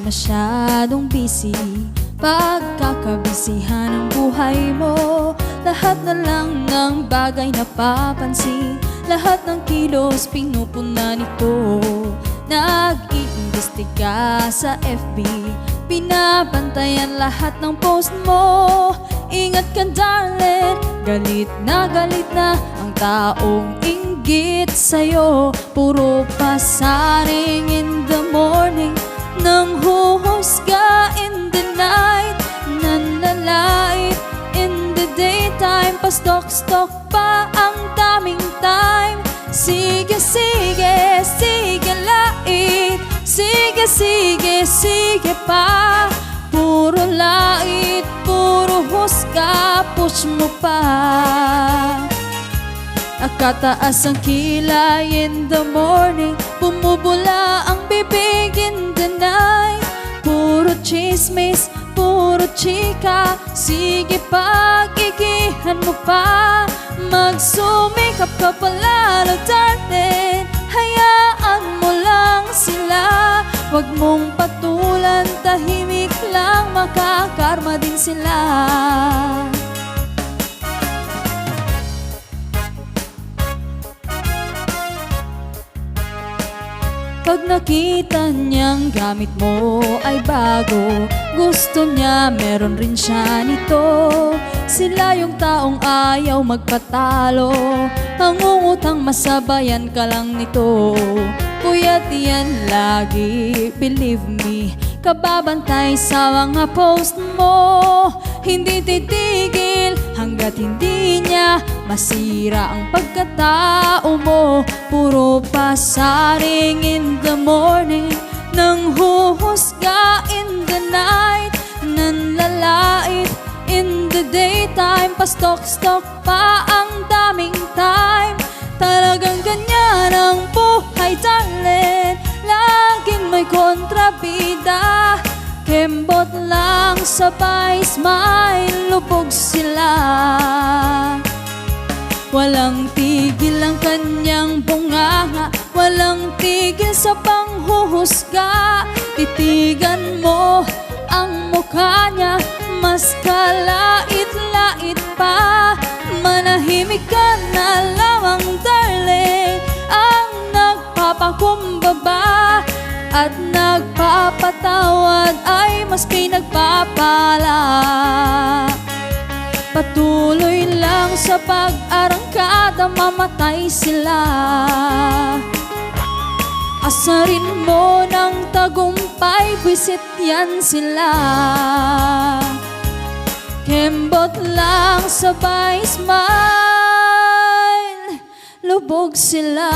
masyadong busy. Pagkakabisihan ng buhay mo, lahat na lang ng bagay napapansin, lahat ng kilos pinupuna nito. Nag-iimbestiga sa FB, binabantayan lahat ng post mo. Ingat ka darling, galit na ang taong inggit sa'yo. Puro pasaring in the morning, nang huhusga in the night, nanlalait in the daytime. Pa-stalk pa ang daming time. Sige, sige, sige lait, sige, sige, sige pa. Puro lait, puro husga, push mo pa. Nakataas ang kilay in the morning, bumubula ang bibig in the night. Puro chismis, puro chika, sige pag-igihan mo pa. Magsumikap ka palalo darling, hayaan mo lang sila. Huwag mong patulan, tahimik lang, makakarma din sila. Pag nakita niyang gamit mo ay bago, gusto niya meron rin siya nito. Sila yung taong ayaw magpatalo, mangungutang masabayan ka lang nito. Puyat yan lagi, believe me, kababantay sa mga post mo. Hindi titigil hanggat hindi niya masira ang pagkatao mo. Puro pasaring in the morning, nang huhusga in the night, nanlalait in the daytime. Pa-stalk pa ang daming time. Talagang ganyan ang buhay darling, laging may kontrabida. Kembot lang sabay smile, lubog sila. Walang tigil ang kanyang bunganga, walang tigil sa panghuhusga. Titigan mo ang mukha niya, mas kalait-lait pa. Manahimik ka na lamang darling, ang nagpapakumbaba at nagpapatawad ay mas pinagpapala. Patuloy lang sa pag-arangkada, mamatay sila. Asarin mo ng tagumpay, bisit yan sila. Kembot lang sabay smile, lubog sila.